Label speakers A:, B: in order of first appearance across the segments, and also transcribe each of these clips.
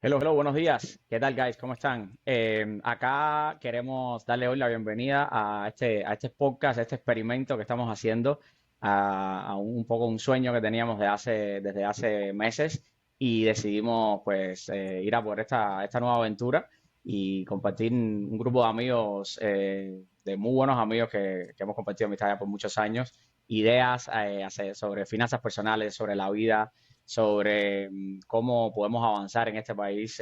A: Hello, hello, buenos días. ¿Qué tal, guys? ¿Cómo están? Acá queremos darle hoy la bienvenida a este podcast, a este experimento que estamos haciendo, a un poco un sueño que teníamos desde hace meses y decidimos pues ir a por esta nueva aventura y compartir un grupo de amigos, de muy buenos amigos que hemos compartido amistad ya por muchos años, ideas sobre finanzas personales, sobre la vida sobre cómo podemos avanzar en este país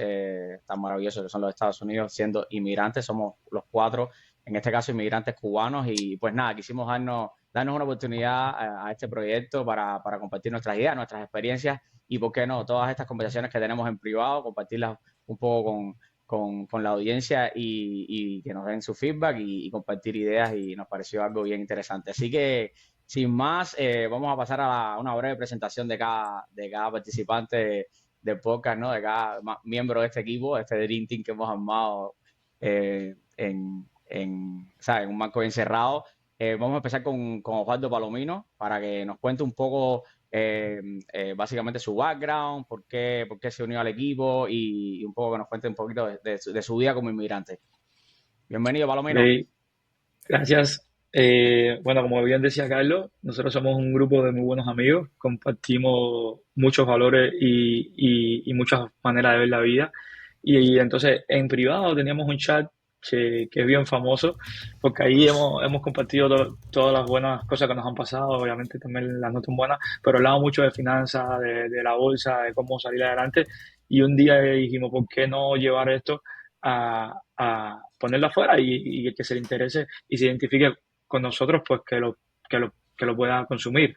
A: tan maravilloso que son los Estados Unidos siendo inmigrantes. Somos los cuatro, en este caso, inmigrantes cubanos y pues nada, quisimos darnos una oportunidad a este proyecto para compartir nuestras ideas, nuestras experiencias y, ¿por qué no?, todas estas conversaciones que tenemos en privado, compartirlas un poco con la audiencia y que nos den su feedback y compartir ideas y nos pareció algo bien interesante. Así que sin más, vamos a pasar a una breve presentación de cada participante del podcast, ¿no? De cada miembro de este equipo, este Dream Team que hemos armado ¿sabes?, en un marco bien cerrado. Vamos a empezar con Osvaldo Palomino para que nos cuente un poco, básicamente su background, por qué se unió al equipo y un poco que nos cuente un poquito de su vida como inmigrante. Bienvenido, Palomino.
B: Ok, gracias. Bueno, como bien decía Carlos, nosotros somos un grupo de muy buenos amigos, compartimos muchos valores y muchas maneras de ver la vida. Y entonces en privado teníamos un chat que es bien famoso, porque ahí hemos compartido todas las buenas cosas que nos han pasado, obviamente también las no tan buenas, pero hablamos mucho de finanzas, de la bolsa, de cómo salir adelante. Y un día dijimos, ¿por qué no llevar esto a ponerlo afuera y el que se le interese y se identifique con nosotros, pues que lo pueda consumir?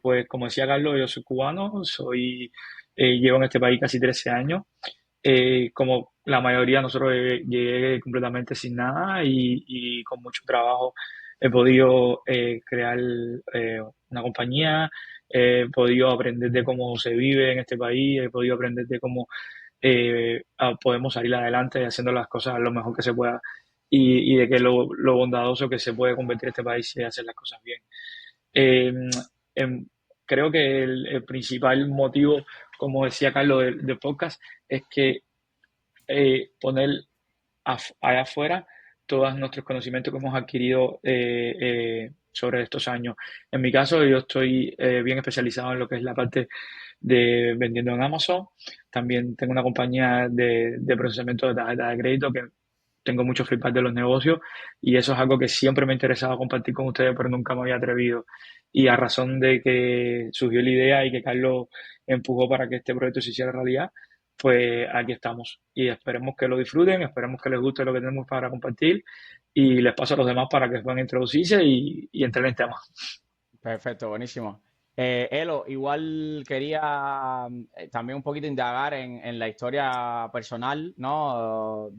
B: Pues como decía Carlos, yo soy cubano, llevo en este país casi 13 años. Como la mayoría, nosotros llegué completamente sin nada y con mucho trabajo he podido crear una compañía, he podido aprender de cómo se vive en este país, he podido aprender de cómo podemos salir adelante haciendo las cosas lo mejor que se pueda y de que lo bondadoso que se puede convertir este país si hacer las cosas bien. Eh, em, Creo que el principal motivo, como decía Carlos, del podcast es que poner allá afuera todos nuestros conocimientos que hemos adquirido sobre estos años. En mi caso, yo estoy bien especializado en lo que es la parte de vendiendo en Amazon. También tengo una compañía de procesamiento de tarjetas de crédito que tengo mucho feedback de los negocios y eso es algo que siempre me ha interesado compartir con ustedes, pero nunca me había atrevido. Y a razón de que surgió la idea y que Carlos empujó para que este proyecto se hiciera realidad, pues aquí estamos. Y esperemos que lo disfruten, esperemos que les guste lo que tenemos para compartir y les paso a los demás para que puedan introducirse y entren en tema.
A: Perfecto, buenísimo. Elo, igual quería también un poquito indagar en la historia personal, ¿no?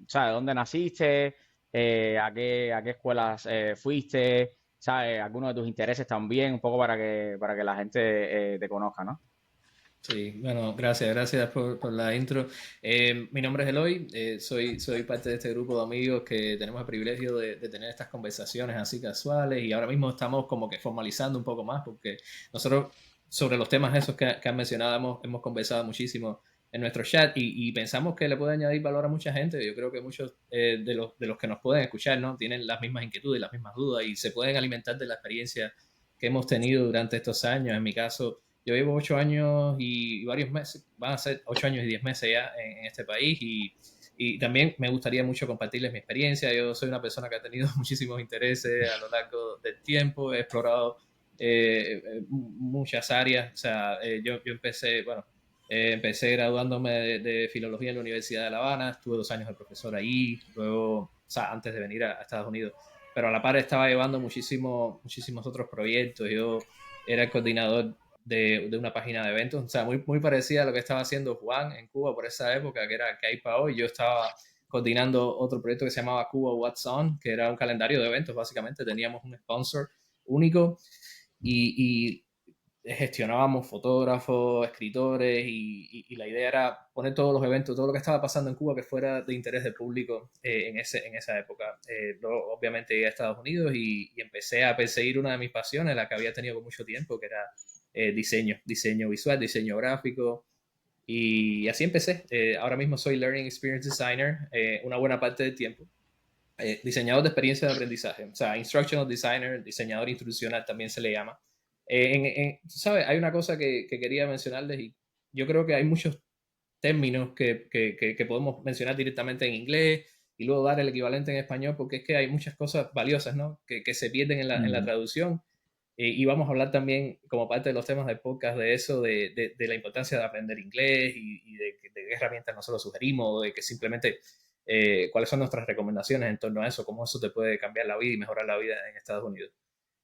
A: ¿Sabes? ¿Dónde naciste? ¿A qué escuelas fuiste? ¿Sabes? Algunos de tus intereses también, un poco para que la gente te conozca, ¿no?
C: Sí, bueno, gracias por la intro. Mi nombre es Eloy, soy parte de este grupo de amigos que tenemos el privilegio de tener estas conversaciones así casuales y ahora mismo estamos como que formalizando un poco más porque nosotros sobre los temas esos que han mencionado hemos conversado muchísimo en nuestro chat y pensamos que le puede añadir valor a mucha gente. Yo creo que muchos de los que nos pueden escuchar, ¿no?, tienen las mismas inquietudes, las mismas dudas y se pueden alimentar de la experiencia que hemos tenido durante estos años. En mi caso, yo llevo 8 años y varios meses, van a ser 8 años y 10 meses ya en este país y también me gustaría mucho compartirles mi experiencia. Yo soy una persona que ha tenido muchísimos intereses a lo largo del tiempo, he explorado muchas áreas. O sea, yo empecé, bueno, empecé graduándome de filología en la Universidad de La Habana, estuve 2 años de profesor ahí, luego, o sea, antes de venir a Estados Unidos, pero a la par estaba llevando muchísimos otros proyectos. Yo era el coordinador de una página de eventos, o sea, muy parecida a lo que estaba haciendo Juan en Cuba por esa época, que era que hay para hoy. Yo estaba coordinando otro proyecto que se llamaba Cuba What's On, que era un calendario de eventos, básicamente. Teníamos un sponsor único y gestionábamos fotógrafos, escritores y la idea era poner todos los eventos, todo lo que estaba pasando en Cuba que fuera de interés del público en esa época. Luego, obviamente, llegué a Estados Unidos y empecé a perseguir una de mis pasiones, la que había tenido por mucho tiempo, que era diseño visual, diseño gráfico. Y así empecé. Ahora mismo soy Learning Experience Designer una buena parte del tiempo. Diseñador de experiencia de aprendizaje, o sea, Instructional Designer, diseñador institucional también se le llama. ¿Sabes? Hay una cosa que quería mencionarles y yo creo que hay muchos términos que podemos mencionar directamente en inglés y luego dar el equivalente en español, porque es que hay muchas cosas valiosas, ¿no? Que se pierden en la traducción. Y vamos a hablar también, como parte de los temas del podcast, de eso, de la importancia de aprender inglés y de qué herramientas nosotros sugerimos, o de que simplemente cuáles son nuestras recomendaciones en torno a eso, cómo eso te puede cambiar la vida y mejorar la vida en Estados Unidos.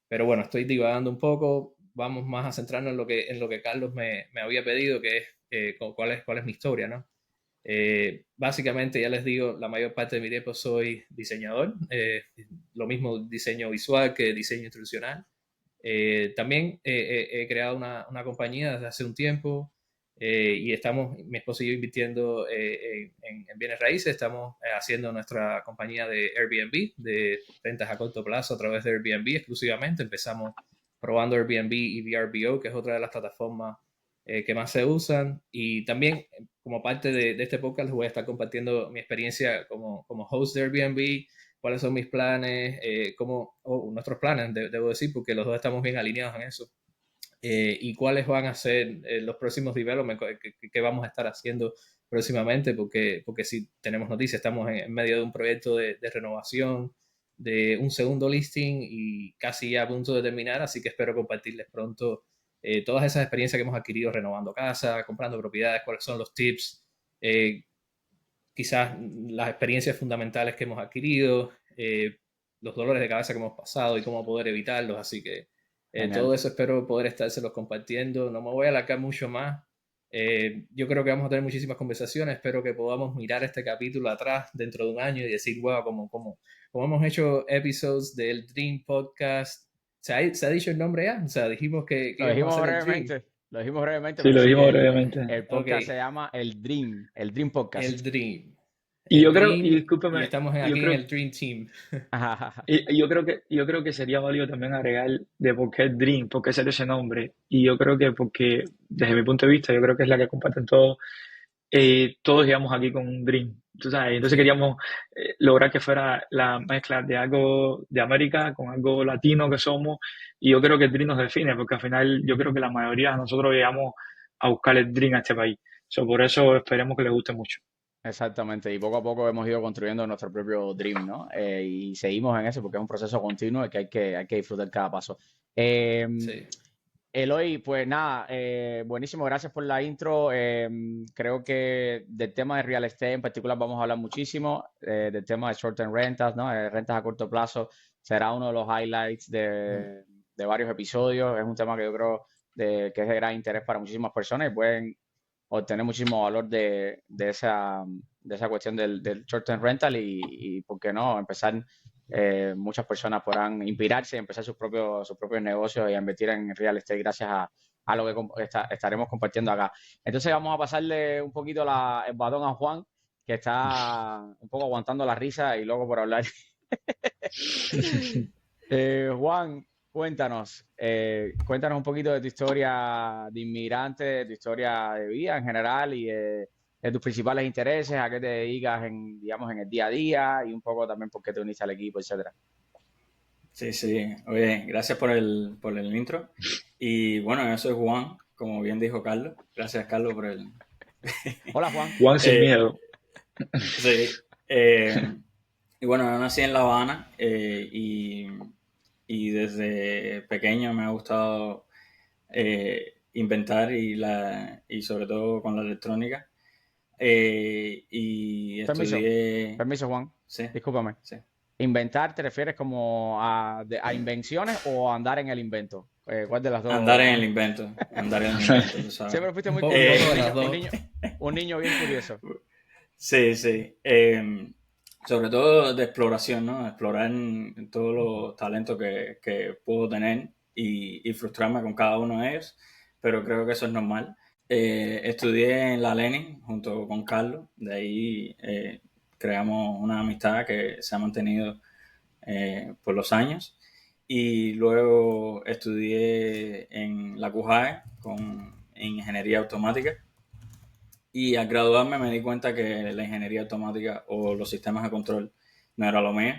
C: Pero bueno, estoy divagando un poco, vamos más a centrarnos en lo que Carlos me había pedido, que es cuál es mi historia, ¿no? Básicamente, ya les digo, la mayor parte de mi tiempo soy diseñador, lo mismo diseño visual que diseño institucional. También he creado una compañía desde hace un tiempo y estamos, mi esposo y yo, invirtiendo en bienes raíces. Estamos haciendo nuestra compañía de Airbnb, de rentas a corto plazo a través de Airbnb exclusivamente. Empezamos probando Airbnb y VRBO, que es otra de las plataformas que más se usan. Y también, como parte de este podcast, les voy a estar compartiendo mi experiencia como host de Airbnb, cuáles son mis planes, nuestros planes, debo decir, porque los dos estamos bien alineados en eso. Y cuáles van a ser los próximos developments que vamos a estar haciendo próximamente, porque si tenemos noticias, estamos en medio de un proyecto de renovación, de un segundo listing y casi ya a punto de terminar, así que espero compartirles pronto todas esas experiencias que hemos adquirido renovando casa, comprando propiedades, cuáles son los tips, quizás las experiencias fundamentales que hemos adquirido, los dolores de cabeza que hemos pasado y cómo poder evitarlos. Así que
A: Genial.
C: todo eso espero poder estárselos compartiendo. No me voy a alargar mucho más. Yo creo que vamos a tener muchísimas conversaciones. Espero que podamos mirar este capítulo atrás dentro de un año y decir, wow, como hemos hecho episodios del Dream Podcast. ¿Se ha dicho el nombre ya? O sea, dijimos que
A: Lo
C: íbamos a
A: dijimos
C: hacer el Dream.
A: brevemente, lo dijimos brevemente,
B: Sí,
A: pero
B: lo
A: sí,
B: dijimos brevemente.
A: el
C: Ok,
A: podcast se llama el Dream Podcast.
C: el Dream.
B: Y
C: El
B: yo creo, y
C: Dream, y
B: discúlpame,
C: estamos
B: yo
C: aquí en
B: creo,
C: el Dream Team.
B: yo creo que sería válido también agregar de por qué Dream, por qué salió ese nombre. Y yo creo que porque, desde mi punto de vista, yo creo que es la que comparten todos. Todos íbamos aquí con un dream, tú sabes, entonces queríamos lograr que fuera la mezcla de algo de América con algo latino que somos, y yo creo que el dream nos define, porque al final yo creo que la mayoría de nosotros llegamos a buscar el dream a este país. Por eso esperemos que les guste mucho.
A: Exactamente, y poco a poco hemos ido construyendo nuestro propio Dream, ¿no? Y seguimos en eso porque es un proceso continuo y que hay que disfrutar cada paso. Eh,
C: Sí,
A: Eloy, pues nada, buenísimo, gracias por la intro. Creo que del tema de real estate en particular vamos a hablar muchísimo, del tema de short-term rentas, ¿no? Rentas a corto plazo será uno de los highlights de varios episodios. Es un tema que yo creo que es de gran interés para muchísimas personas y pueden obtener muchísimo valor de esa cuestión del short-term rental y, ¿por qué no? Empezar, muchas personas podrán inspirarse y empezar sus propios negocios y a invertir en real estate gracias a lo que estaremos compartiendo acá. Entonces vamos a pasarle un poquito el batón a Juan, que está un poco aguantando la risa y luego por hablar. Juan, cuéntanos un poquito de tu historia de inmigrante, de tu historia de vida en general y de tus principales intereses, a qué te dedicas digamos, en el día a día y un poco también por qué te uniste al equipo, etcétera.
D: Sí, sí. Oye, gracias por el intro. Y bueno, yo soy Juan, como bien dijo Carlos. Gracias, Carlos, por el...
A: Hola, Juan.
B: Juan sin
D: Eh,
B: miedo.
D: sí. Y bueno, yo nací en La Habana y desde pequeño me ha gustado inventar y sobre todo con la electrónica. Y
A: Permiso,
D: estudié...
A: permiso, Juan.
D: Sí,
A: Discúlpame.
D: sí.
A: ¿Inventar te refieres como a invenciones o a andar en el invento? ¿Cuál de las
D: Andar
A: dos?
D: en el invento, andar en el invento, tú sabes.
A: Siempre fuiste
C: un,
A: muy
C: un
D: Eh,
A: curioso,
C: poco de las dos.
A: un niño bien curioso.
D: Sí, sí. Sobre todo de exploración, ¿no? Explorar todos los talentos que puedo tener y frustrarme con cada uno de ellos, pero creo que eso es normal. Estudié en la Lenin junto con Carlos, de ahí creamos una amistad que se ha mantenido por los años. Y luego estudié en la CUJAE en ingeniería automática Y al graduarme me di cuenta que la ingeniería automática o los sistemas de control no era lo mío,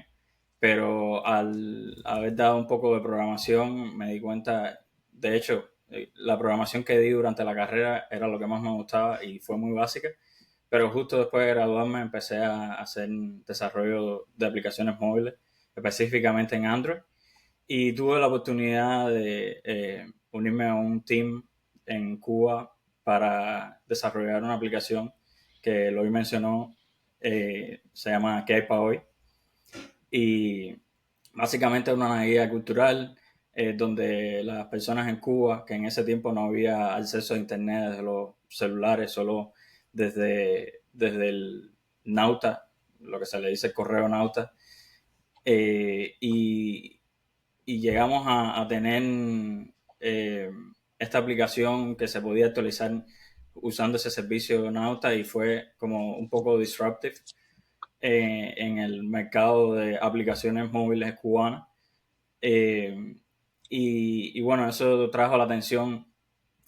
D: pero al haber dado un poco de programación me di cuenta, de hecho, la programación que di durante la carrera era lo que más me gustaba y fue muy básica, pero justo después de graduarme empecé a hacer desarrollo de aplicaciones móviles, específicamente en Android, y tuve la oportunidad de unirme a un team en Cuba para desarrollar una aplicación que Eloy mencionó, se llama ¿Qué hay pa' hoy? Y básicamente es una guía cultural donde las personas en Cuba, que en ese tiempo no había acceso a internet desde los celulares, solo desde el Nauta, lo que se le dice correo Nauta, eh, y, y llegamos a tener eh, esta aplicación que se podía actualizar usando ese servicio Nauta y fue como un poco disruptive en el mercado de aplicaciones móviles cubanas. Eh, y bueno, eso trajo la atención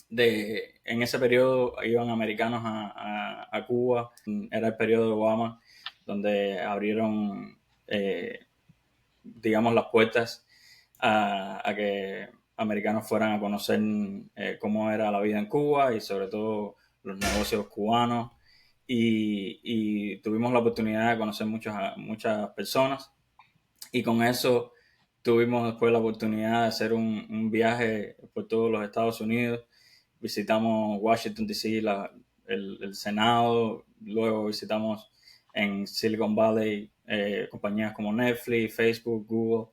D: de, en ese periodo iban americanos a Cuba, era el periodo de Obama, donde abrieron, digamos, las puertas a que americanos fueran a conocer cómo era la vida en Cuba y sobre todo los negocios cubanos. Y tuvimos la oportunidad de conocer muchas personas y con eso tuvimos después la oportunidad de hacer un viaje por todos los Estados Unidos. Visitamos Washington, D.C., el Senado, luego visitamos en Silicon Valley compañías como Netflix, Facebook, Google,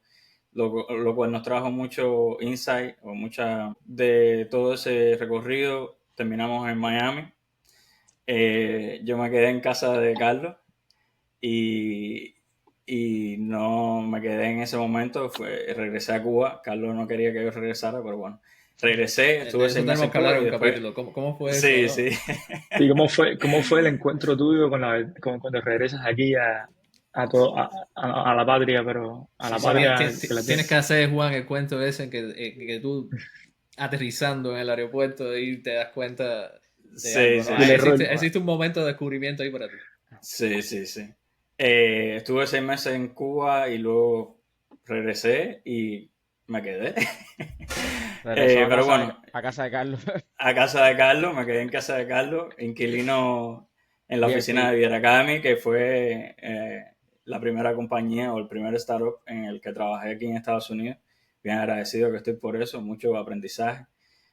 D: lo cual nos trajo mucho insight o mucha de todo ese recorrido. Terminamos en Miami. Yo me quedé en casa de Carlos y, y no me quedé en ese momento. Regresé a Cuba. Carlos no quería que yo regresara, pero bueno, regresé, estuve
C: De
D: 6
C: eso
D: meses
C: tenemos
D: en
C: que hablar
D: Cuba
C: en
D: y
C: un
D: después...
C: capítulo. ¿Cómo fue eso,
D: Sí,
C: no?
D: sí.
B: ¿Y cómo fue el encuentro tuyo cuando regresas aquí a la patria, pero a
C: Sí,
B: la
C: sí,
B: patria que la
C: tienes
B: tienes?
C: que hacer, Juan, el cuento ese que tú aterrizando en el aeropuerto y te das cuenta de
D: Sí,
C: algo, ¿no?
D: sí,
B: Del
C: Ah,
D: sí.
B: error.
C: existe un momento de descubrimiento ahí para ti.
D: Sí, sí, sí. Estuve 6 meses en Cuba y luego regresé y me quedé.
A: Regresó
D: Pero bueno,
A: a casa de Carlos,
D: a casa de Carlos, me quedé en casa de Carlos, inquilino en la oficina de
A: VIP.
D: Viera Academy, que fue la primera compañía o el primer startup en el que trabajé aquí en Estados Unidos. Bien agradecido que estoy por eso, mucho aprendizaje.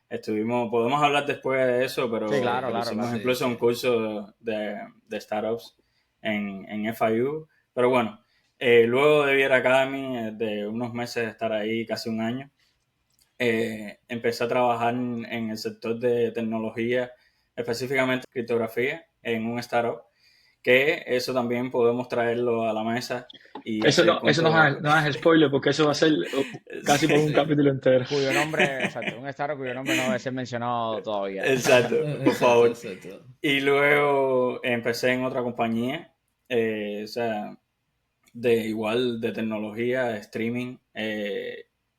D: Podemos hablar después de eso,
A: Sí, claro,
D: pero
A: claro,
D: hicimos
A: claro.
C: Sí,
D: incluso un
C: sí.
D: curso de startups en FIU. Pero bueno, luego de Viera Academy, de unos meses de estar ahí, casi un año, empecé a trabajar en el sector de tecnología, específicamente criptografía, en un startup, que eso también podemos traerlo a la mesa y
B: Eso
D: así
B: no, eso no,
D: cuento.
B: no hagas spoiler porque eso va a ser casi por un
D: Sí,
C: Sí.
B: capítulo entero.
A: Cuyo nombre, exacto, un startup cuyo nombre no debe ser mencionado todavía.
D: exacto, por
C: Exacto,
D: favor.
C: exacto.
D: Y luego empecé en otra compañía, o sea, de igual de tecnología, de streaming,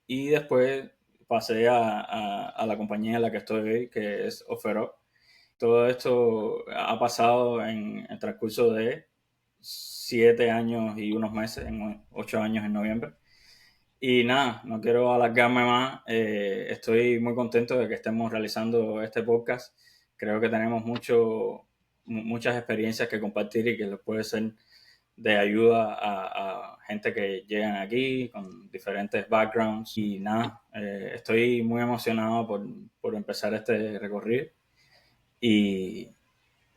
D: y después pasé a la compañía en la que estoy hoy, que es Ofero. Todo esto ha pasado en el transcurso de 7 años y unos meses, en 8 años en noviembre. Y nada, no quiero alargarme más. Estoy muy contento de que estemos realizando este podcast. Creo que tenemos muchas experiencias que compartir y que les puede ser de ayuda a gente que llegan aquí con diferentes backgrounds. Y nada, estoy muy emocionado por empezar este recorrido y,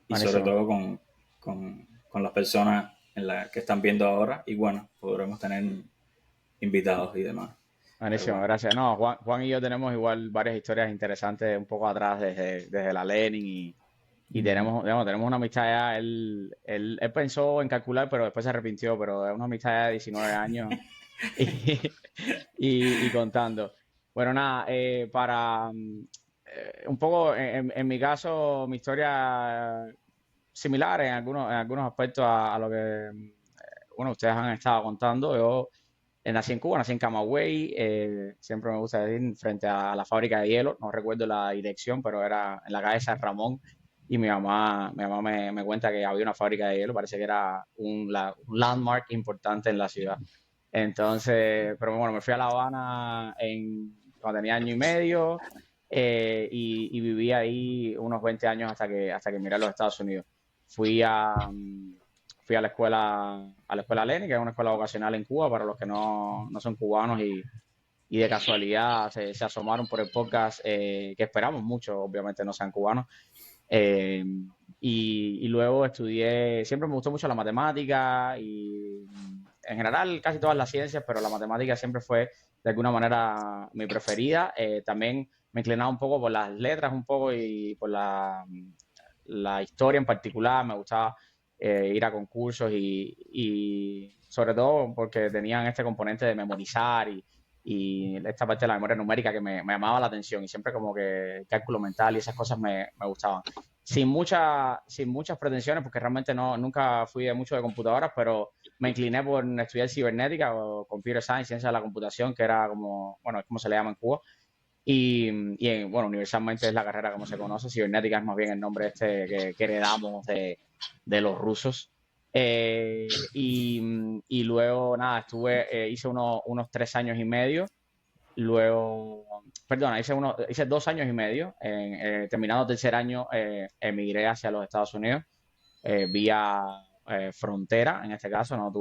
D: y sobre
A: Buenísimo,
D: todo con las personas en la que están viendo ahora. Y bueno, podremos tener invitados y demás. Pero
A: buenísimo,
D: bueno.
A: gracias. No, Juan y yo tenemos igual varias historias interesantes un poco atrás desde la Lenin y
B: Ujú.
A: tenemos, digamos, tenemos una amistad ya, él pensó en calcular, pero después se arrepintió, pero es una amistad ya de 19 años y, y contando. Bueno, nada, un poco, en mi caso, mi historia similar en algunos aspectos a lo que, bueno, ustedes han estado contando. Yo nací en Cuba, nací en Camagüey, siempre me gusta decir, frente a la fábrica de hielo, no recuerdo la dirección, pero era en la calle San Ramón. y mi mamá me cuenta que había una fábrica de hielo, parece que era un landmark importante en la ciudad. Entonces, pero bueno, me fui a La Habana cuando tenía año y medio, y viví ahí unos 20 años hasta que miré a los Estados Unidos. Fui a, mm, fui a la escuela Leni, que es una escuela vocacional en Cuba para los que no son cubanos y de casualidad se asomaron por el podcast, que esperamos mucho, obviamente no sean cubanos. Eh, y luego estudié, siempre me gustó mucho la matemática y en general casi todas las ciencias, pero la matemática siempre fue de alguna manera mi preferida. También me inclinaba un poco por las letras, un poco y por la historia en particular. Me gustaba ir a concursos y sobre todo porque tenían este componente de memorizar y esta parte de la memoria numérica que me llamaba la atención y siempre como que el cálculo mental y esas cosas me gustaban. Sin muchas pretensiones, porque realmente nunca fui de mucho de computadoras, pero me incliné por estudiar cibernética o computer science, ciencia de la computación, que era como, bueno, es como se le llama en Cuba. Bueno, universalmente es la carrera como se conoce. Cibernética es más bien el nombre este que heredamos de los rusos. Y luego, nada, hice unos 3 años y medio. Luego, perdona, hice 2 años y medio. Terminado tercer año, emigré hacia los Estados Unidos, vía frontera, en este caso, no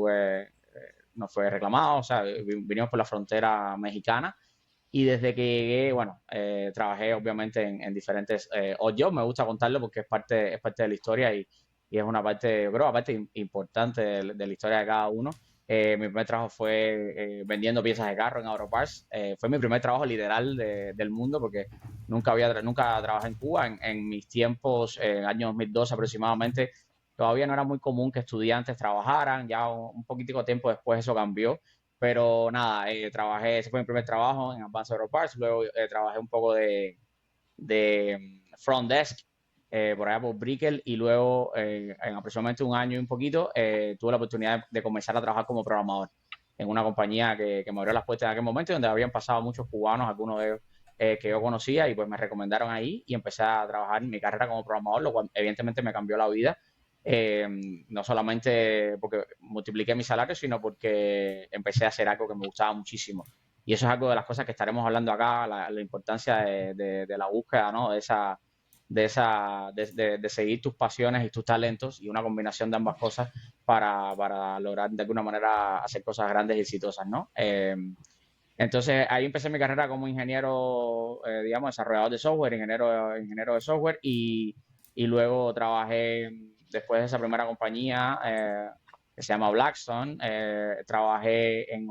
A: fue reclamado, o sea, vinimos por la frontera mexicana. Y desde que llegué, bueno, trabajé obviamente en diferentes odd jobs. Me gusta contarlo porque es parte de la historia y es una parte, yo creo, aparte importante de la historia de cada uno. Mi primer trabajo fue vendiendo piezas de carro en Autoparts. Fue mi primer trabajo literal del mundo porque nunca trabajé en Cuba. En mis tiempos, en el año 2012 aproximadamente, todavía no era muy común que estudiantes trabajaran. Ya un poquitico tiempo después eso cambió. Pero nada, ese fue mi primer trabajo en Advanced Auto Parts. Luego trabajé un poco de front desk por allá por Brickell. Y luego, en aproximadamente un año y un poquito, tuve la oportunidad de comenzar a trabajar como programador en una compañía que me abrió las puertas en aquel momento, donde habían pasado muchos cubanos, algunos de ellos que yo conocía, y pues me recomendaron ahí y empecé a trabajar en mi carrera como programador, lo cual evidentemente me cambió la vida. eh, no solamente porque multipliqué mi salario, sino porque empecé a hacer algo que me gustaba muchísimo. Y eso es algo de las cosas que estaremos hablando acá, la importancia de la búsqueda, ¿no? De seguir tus pasiones y tus talentos y una combinación de ambas cosas para lograr de alguna manera hacer cosas grandes y exitosas, ¿no? Entonces ahí empecé mi carrera como ingeniero, digamos, desarrollador de software, ingeniero de software, y luego trabajé, después de esa primera compañía que se llama Blackstone, trabajé en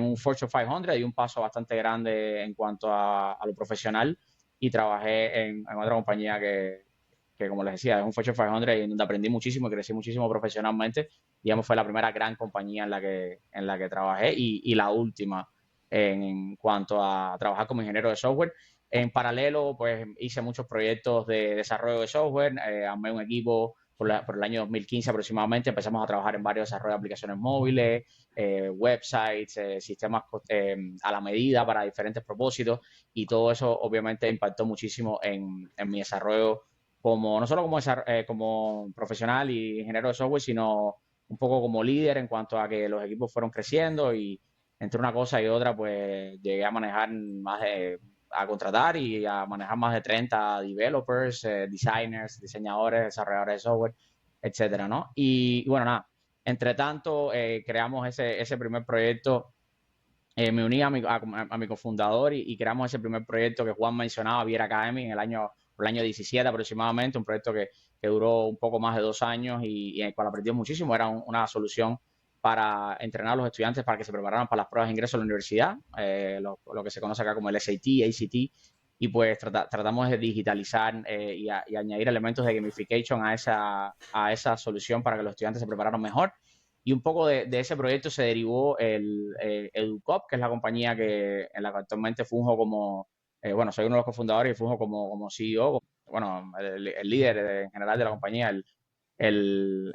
A: un Fortune 500 y un paso bastante grande en cuanto a lo profesional, y trabajé en otra compañía que, como les decía, es un Fortune 500 y donde aprendí muchísimo y crecí muchísimo profesionalmente. Digamos, fue la primera gran compañía en la que trabajé y la última en cuanto a trabajar como ingeniero de software. En paralelo, pues hice muchos proyectos de desarrollo de software, armé un equipo por el año 2015 aproximadamente. Empezamos a trabajar en varios desarrollos de aplicaciones móviles, websites, sistemas a la medida para diferentes propósitos, y todo eso obviamente impactó muchísimo en mi desarrollo no solo como profesional y ingeniero de software, sino un poco como líder en cuanto a que los equipos fueron creciendo, y entre una cosa y otra pues llegué a manejar a contratar y a manejar más de 30 developers, designers, diseñadores, desarrolladores de software, etcétera, ¿no? Y bueno, nada, entre tanto creamos ese primer proyecto. Me uní a mi cofundador y creamos ese primer proyecto que Juan mencionaba, Viera Academy, por el año 17 aproximadamente, un proyecto que duró un poco más de 2 años y en el cual aprendimos muchísimo. Era una solución para entrenar a los estudiantes para que se prepararan para las pruebas de ingreso a la universidad, lo que se conoce acá como el SAT, ACT, y pues tratamos de digitalizar y añadir elementos de gamification a esa solución para que los estudiantes se prepararan mejor. Y un poco de ese proyecto se derivó el Educop, que es la compañía en la que actualmente funjo bueno, soy uno de los cofundadores y funjo como CEO, bueno, el líder en general de la compañía, el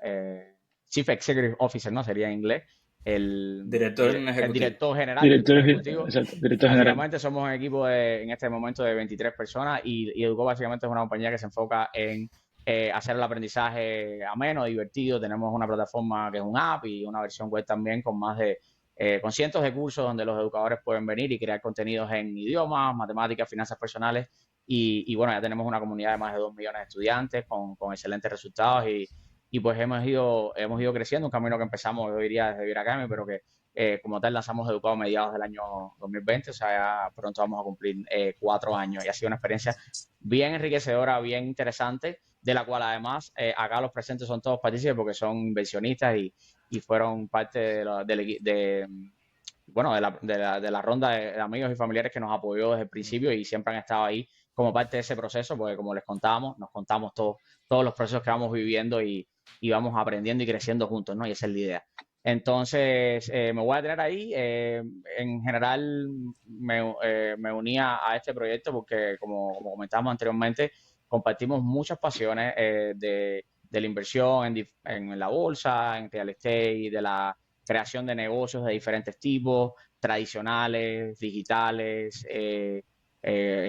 A: Chief Executive Officer, ¿no? Sería en inglés.
D: Director
A: el
D: ejecutivo.
A: director general,
B: Director,
A: ejecutivo.
B: exacto, director general.
A: Básicamente somos un equipo en este momento de 23 personas y Educo básicamente es una compañía que se enfoca en hacer el aprendizaje ameno, divertido. Tenemos una plataforma que es un app y una versión web también con con cientos de cursos donde los educadores pueden venir y crear contenidos en idiomas, matemáticas, finanzas personales. Y bueno, ya tenemos una comunidad de más de 2 millones de estudiantes con excelentes resultados y pues hemos ido creciendo, un camino que empezamos, yo diría, desde Vir Academy, pero que como tal lanzamos Educado a mediados del año 2020, o sea, ya pronto vamos a cumplir 4 años y ha sido una experiencia bien enriquecedora, bien interesante, de la cual además acá los presentes son todos partícipes porque son inversionistas y fueron parte bueno, de la ronda de amigos y familiares que nos apoyó desde el principio y siempre han estado ahí como parte de ese proceso, porque como les contábamos, nos contamos todos los procesos que vamos viviendo y vamos aprendiendo y creciendo juntos, ¿no? Y esa es la idea. Entonces, me voy a tener ahí. En general, me unía a este proyecto porque, como comentábamos anteriormente, compartimos muchas pasiones de la inversión en la bolsa, en real estate, de la creación de negocios de diferentes tipos, tradicionales, digitales,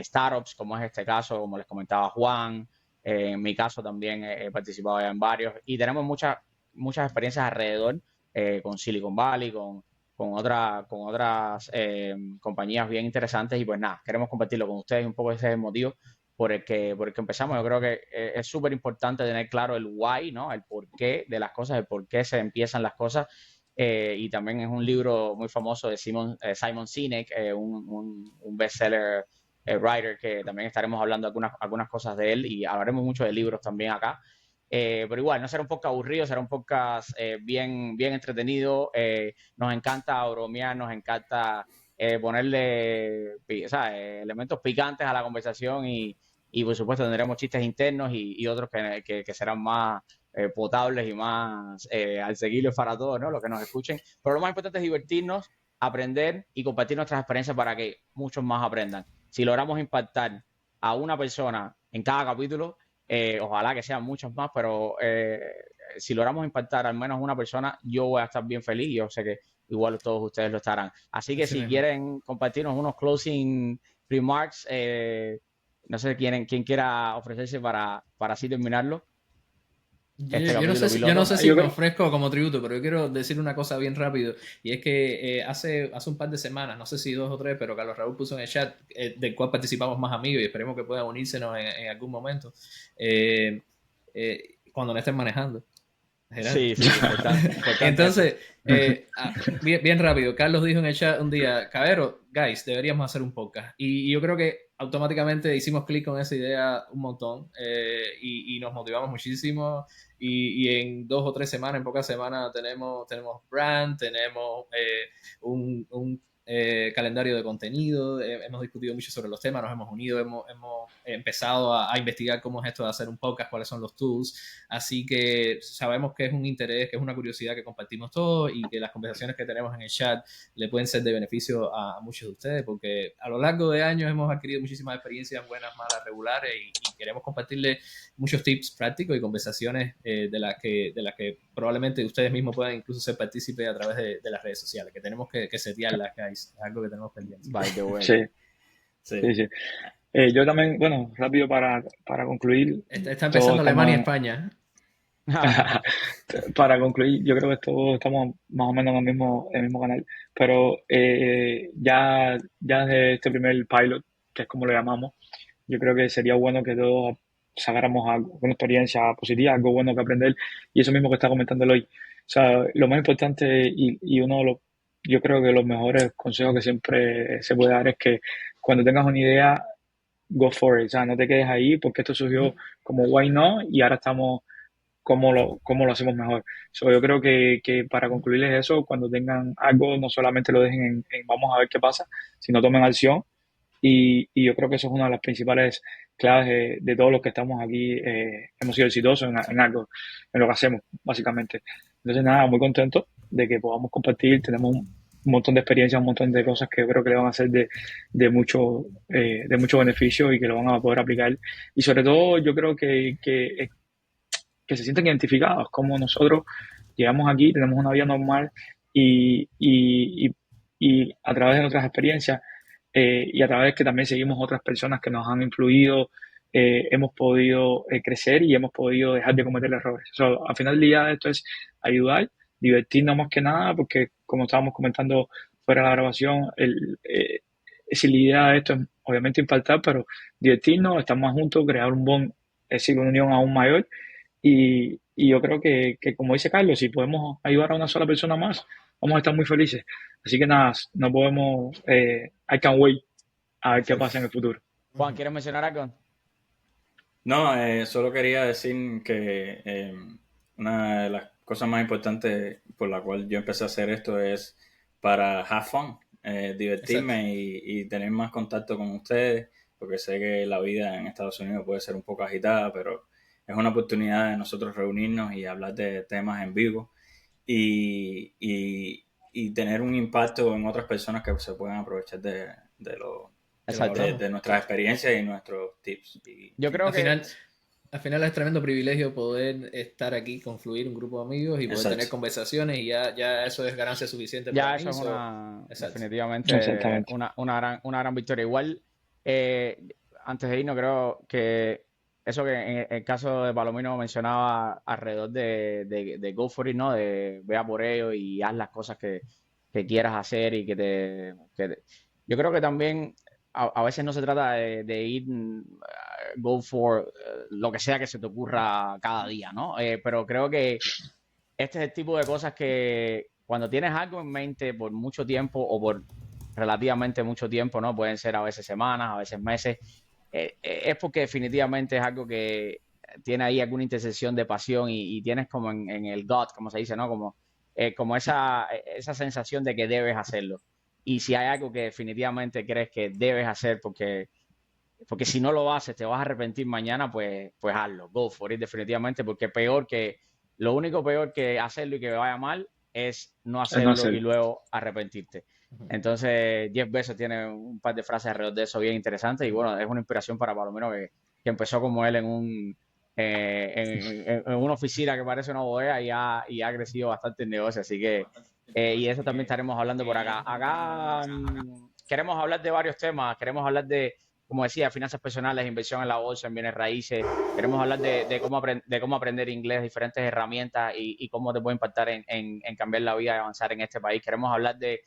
A: startups, como es este caso, como les comentaba Juan. En mi caso también he participado ya en varios y tenemos muchas experiencias alrededor con Silicon Valley, con otras compañías bien interesantes y pues nada, queremos compartirlo con ustedes un poco. Ese es el motivo por el que empezamos. Yo creo que es súper importante tener claro el why, ¿no? El porqué de las cosas, el por qué se empiezan las cosas. Y también es un libro muy famoso de Simon Sinek, un bestseller writer, que también estaremos hablando algunas cosas de él y hablaremos mucho de libros también acá. Pero igual, no será un podcast aburrido, será un podcast bien entretenido. Nos encanta bromear, nos encanta ponerle elementos picantes a la conversación y por supuesto tendremos chistes internos y otros que serán más potables y más asequibles para todos, ¿no? Los que nos escuchen. Pero lo más importante es divertirnos, aprender y compartir nuestras experiencias para que muchos más aprendan. Si logramos impactar a una persona en cada capítulo, ojalá que sean muchos más, pero si logramos impactar al menos una persona, yo voy a estar bien feliz y yo sé que igual todos ustedes lo estarán. Así que si quieren compartirnos unos closing remarks, no sé quién quiera ofrecerse para así terminarlo.
C: Yo no sé si me ofrezco como tributo, pero yo quiero decir una cosa bien rápido, y es que hace un par de semanas, no sé si 2 o 3, pero Carlos Raúl puso en el chat, del cual participamos más amigos y esperemos que puedan unírsenos en algún momento, cuando no estén manejando.
A: Sí, importante.
C: Entonces, bien rápido, Carlos dijo en el chat un día, Cabero, guys, deberíamos hacer un podcast. Y yo creo que automáticamente hicimos clic con esa idea un montón y nos motivamos muchísimo. Y en 2 o 3 semanas, en pocas semanas, tenemos brand, tenemos un calendario de contenido, hemos discutido mucho sobre los temas, nos hemos unido, hemos empezado a investigar cómo es esto de hacer un podcast, cuáles son los tools, así que sabemos que es un interés, que es una curiosidad que compartimos todos y que las conversaciones que tenemos en el chat le pueden ser de beneficio a muchos de ustedes, porque a lo largo de años hemos adquirido muchísimas experiencias buenas, malas, regulares y queremos compartirles muchos tips prácticos y conversaciones de las que probablemente ustedes mismos puedan incluso ser partícipes a través de las redes sociales, que tenemos que setearlas, guys. Es algo que tenemos pendiente.
A: By the way.
B: Sí. Yo también, bueno, rápido para concluir.
C: Está empezando Alemania y España.
B: Para concluir, yo creo que todos estamos más o menos en el mismo canal, pero ya de este primer pilot, que es como lo llamamos, yo creo que sería bueno que todos sacáramos alguna experiencia positiva, algo bueno que aprender, y eso mismo que está comentando hoy. O sea, lo más importante y uno de los, yo creo que los mejores consejos que siempre se puede dar es que cuando tengas una idea, go for it. O sea, no te quedes ahí porque esto surgió como why no y ahora estamos cómo lo hacemos mejor. So, yo creo que para concluirles eso, cuando tengan algo, no solamente lo dejen en vamos a ver qué pasa, sino tomen acción. Y yo creo que eso es una de las principales claves de todos los que estamos aquí. Hemos sido exitosos en algo, en lo que hacemos, básicamente. Entonces, nada, muy contento de que podamos compartir. Tenemos un montón de experiencias, un montón de cosas que yo creo que le van a hacer de mucho beneficio y que lo van a poder aplicar. Y sobre todo, yo creo que se sienten identificados, como nosotros llegamos aquí, tenemos una vida normal y, y, y a través de nuestras experiencias y a través que también seguimos otras personas que nos han influido, hemos podido crecer y hemos podido dejar de cometer errores. Al final del día esto es ayudar, divertirnos más que nada, porque como estábamos comentando fuera de la grabación, si la idea de esto es obviamente impactar, pero divertirnos, estar más juntos, crear un buen ciclo de unión aún mayor. Y yo creo que, como dice Carlos, si podemos ayudar a una sola persona más, vamos a estar muy felices. Así que nada, no podemos, I can't wait a ver qué pasa en el futuro.
A: Juan, ¿quieres mencionar algo?
D: No, solo quería decir que una de las cosas más importantes por la cual yo empecé a hacer esto es para have fun, divertirme y tener más contacto con ustedes, porque sé que la vida en Estados Unidos puede ser un poco agitada, pero es una oportunidad de nosotros reunirnos y hablar de temas en vivo y tener un impacto en otras personas que se puedan aprovechar de nuestras experiencias y nuestros tips.
A: Yo creo que
C: al final es tremendo privilegio poder estar aquí, confluir un grupo de amigos y poder tener conversaciones, y ya eso es ganancia suficiente para mí.
A: Ya eso es definitivamente una gran victoria. Igual, antes de irnos, creo que eso que en el caso de Palomino mencionaba alrededor de Go For It, ¿no? De vea por ello y haz las cosas que quieras hacer y yo creo que también a veces no se trata de ir go for lo que sea que se te ocurra cada día, ¿no? Pero creo que este es el tipo de cosas que cuando tienes algo en mente por mucho tiempo o por relativamente mucho tiempo, ¿no? Pueden ser a veces semanas, a veces meses, es porque definitivamente es algo que tiene ahí alguna intersección de pasión y tienes como en el gut, como se dice, ¿no? Como esa sensación de que debes hacerlo. Y si hay algo que definitivamente crees que debes hacer porque si no lo haces te vas a arrepentir mañana, pues hazlo, go for it definitivamente, porque lo único peor que hacerlo y que vaya mal es no hacerlo y luego arrepentirte. Entonces Jeff Bezos tiene un par de frases alrededor de eso bien interesantes y bueno, es una inspiración para Palomino que empezó como él en una oficina que parece una bodega y ha crecido bastante el negocio, así que y de eso también estaremos hablando por acá. Acá queremos hablar de varios temas, queremos hablar de, como decía, finanzas personales, inversión en la bolsa, en bienes raíces. Queremos hablar de cómo aprender inglés, diferentes herramientas y cómo te puede impactar en cambiar la vida y avanzar en este país. Queremos hablar de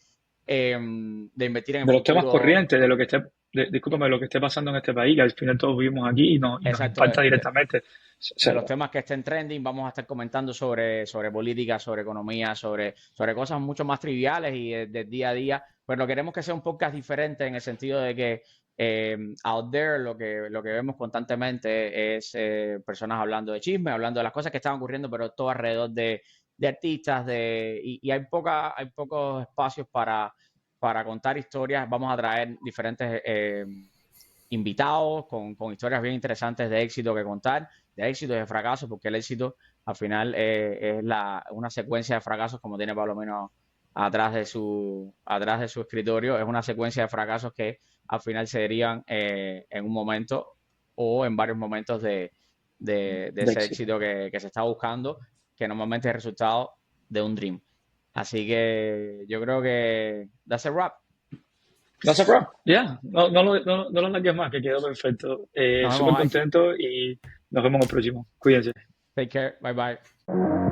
A: invertir en el
B: de los
A: futuro.
B: Temas corrientes, de lo que discúlpame, lo que esté pasando en este país, que al final todos vivimos aquí y nos impacta directamente.
A: De los temas que estén trending, vamos a estar comentando sobre política, sobre economía, sobre cosas mucho más triviales y del día a día. Pero queremos que sea un podcast diferente en el sentido de que out there lo que vemos constantemente es personas hablando de chisme, hablando de las cosas que están ocurriendo, pero todo alrededor de artistas, y hay pocos espacios para contar historias. Vamos a traer diferentes invitados con historias bien interesantes de éxito que contar, de éxito y de fracasos, porque el éxito al final es una secuencia de fracasos, como tiene Palomino atrás de su escritorio. Es una secuencia de fracasos que al final se derivan en un momento o en varios momentos de ese éxito que se está buscando, que normalmente es el resultado de un dream. Así que yo creo que that's a wrap.
B: That's a wrap, yeah. No lo largues más, que quedó perfecto. Súper contento y nos vemos en el próximo. Cuídense.
A: Take care. Bye bye.